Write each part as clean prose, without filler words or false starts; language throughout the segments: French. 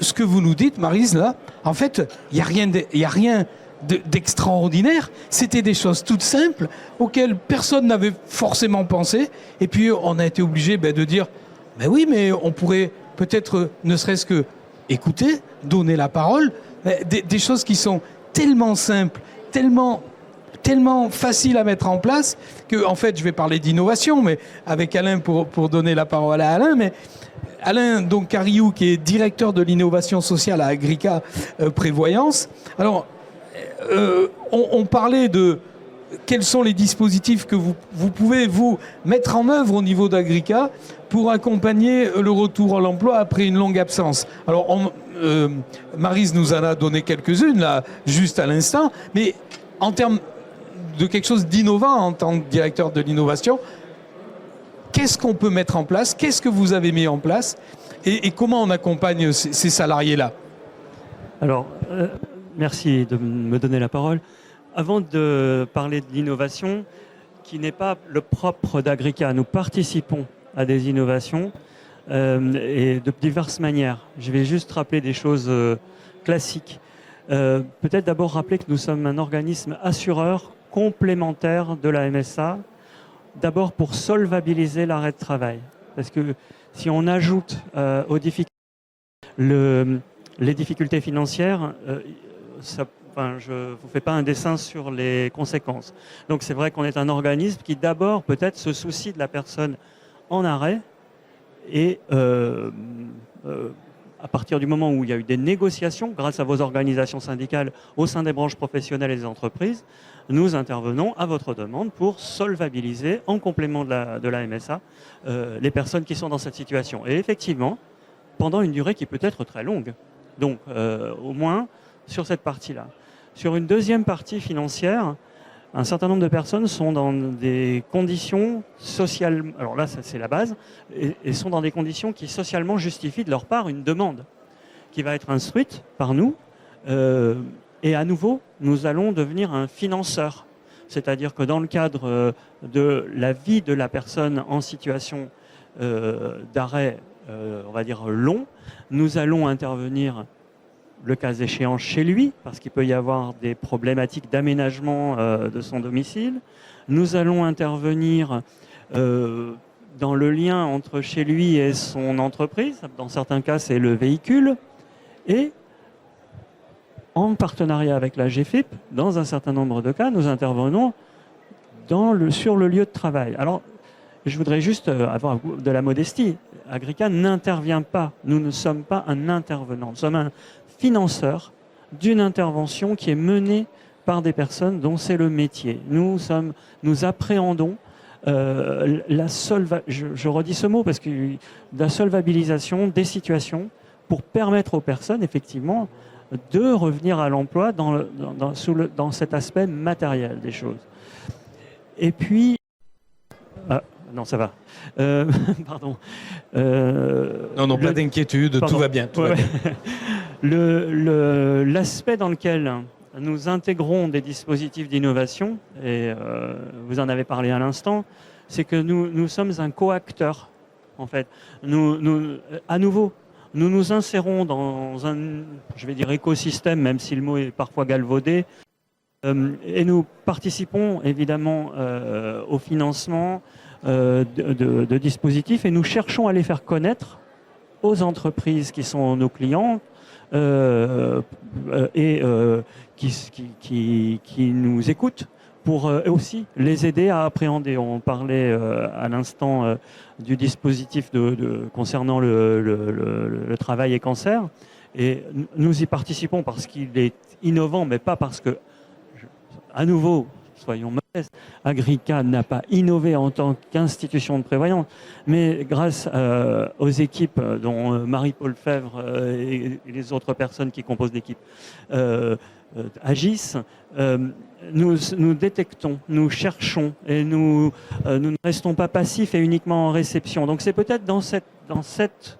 ce que vous nous dites, Maryse, là, en fait, il n'y a rien d'extraordinaire. C'était des choses toutes simples auxquelles personne n'avait forcément pensé. Et puis, on a été obligé de dire, ben oui, mais on pourrait peut-être, ne serait-ce que écouter, donner la parole. Des choses qui sont tellement simples, tellement facile à mettre en place que, en fait, je vais parler d'innovation, mais avec Alain pour donner la parole à Alain. Mais Alain donc Cariou, qui est directeur de l'innovation sociale à Agrica Prévoyance. Alors, on parlait de quels sont les dispositifs que vous pouvez vous mettre en œuvre au niveau d'Agrica pour accompagner le retour à l'emploi après une longue absence. Alors, Maryse nous en a donné quelques-unes, là, juste à l'instant, mais en termes de quelque chose d'innovant en tant que directeur de l'innovation, qu'est-ce qu'on peut mettre en place? Qu'est-ce que vous avez mis en place? Et comment on accompagne ces salariés-là? Alors, merci de me donner la parole. Avant de parler de l'innovation, qui n'est pas le propre d'Agrica, nous participons à des innovations et de diverses manières. Je vais juste rappeler des choses classiques. Peut-être d'abord rappeler que nous sommes un organisme assureur complémentaire de la MSA, d'abord pour solvabiliser l'arrêt de travail. Parce que si on ajoute aux difficultés les difficultés financières, je ne vous fais pas un dessin sur les conséquences. Donc c'est vrai qu'on est un organisme qui d'abord peut-être se soucie de la personne en arrêt et à partir du moment où il y a eu des négociations, grâce à vos organisations syndicales au sein des branches professionnelles et des entreprises, nous intervenons à votre demande pour solvabiliser, en complément de la MSA, les personnes qui sont dans cette situation. Et effectivement, pendant une durée qui peut être très longue. Donc, au moins, sur cette partie-là. Sur une deuxième partie financière, un certain nombre de personnes sont dans des conditions sociales, alors là c'est la base, et sont dans des conditions qui socialement justifient de leur part une demande qui va être instruite par nous. Et à nouveau, nous allons devenir un financeur. C'est-à-dire que dans le cadre de la vie de la personne en situation d'arrêt, on va dire long, nous allons intervenir le cas échéant chez lui, parce qu'il peut y avoir des problématiques d'aménagement de son domicile. Nous allons intervenir dans le lien entre chez lui et son entreprise. Dans certains cas, c'est le véhicule. Et en partenariat avec la GFIP, dans un certain nombre de cas, nous intervenons sur le lieu de travail. Alors, je voudrais juste avoir de la modestie. Agrica n'intervient pas. Nous ne sommes pas un intervenant. Nous sommes un financeur d'une intervention qui est menée par des personnes dont c'est le métier. Nous appréhendons je redis ce mot parce que la solvabilisation des pour permettre aux personnes, effectivement, de revenir à l'emploi dans cet aspect matériel des choses. Et puis... non, ça va. Pardon. Non, pas d'inquiétude, tout va bien. Tout va bien. L'aspect dans lequel nous intégrons des dispositifs d'innovation, et vous en avez parlé à l'instant, c'est que nous sommes un coacteur, en fait. À nouveau, nous nous insérons dans un, je vais dire, écosystème, même si le mot est parfois galvaudé, et nous participons évidemment au financement de dispositifs, et nous cherchons à les faire connaître aux entreprises qui sont nos clients et qui nous écoutent pour aussi les aider à appréhender. On parlait à l'instant du dispositif concernant le travail et cancer, et nous y participons parce qu'il est innovant, mais pas parce que, à nouveau, soyons modestes, Agrica n'a pas innové en tant qu'institution de prévoyance, mais grâce aux équipes dont Marie-Paul Fèvre et les autres personnes qui composent l'équipe agissent, nous détectons, nous cherchons et nous ne restons pas passifs et uniquement en réception. Donc c'est peut-être dans cette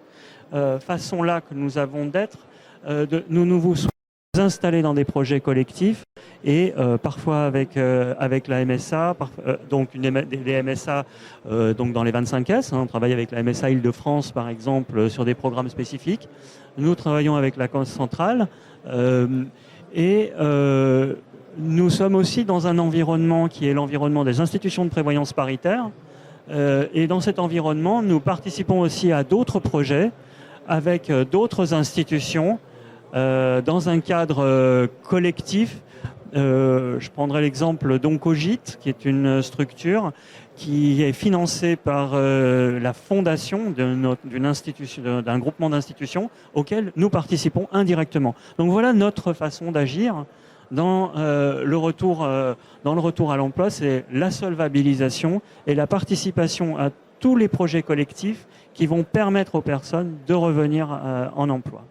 façon-là que nous avons d'être, nous vous installer dans des projets collectifs et parfois avec la MSA, donc des MSA donc dans les 25S. On travaille avec la MSA Île-de-France par exemple sur des programmes spécifiques. Nous travaillons avec la Caisse centrale et nous sommes aussi dans un environnement qui est l'environnement des institutions de prévoyance paritaire. Et dans cet environnement, nous participons aussi à d'autres projets avec d'autres institutions dans un cadre collectif. Je prendrai l'exemple d'Oncogit, qui est une structure qui est financée par la fondation d'un groupement d'institutions auquel nous participons indirectement. Donc voilà notre façon d'agir dans le retour à l'emploi, c'est la solvabilisation et la participation à tous les projets collectifs qui vont permettre aux personnes de revenir en emploi.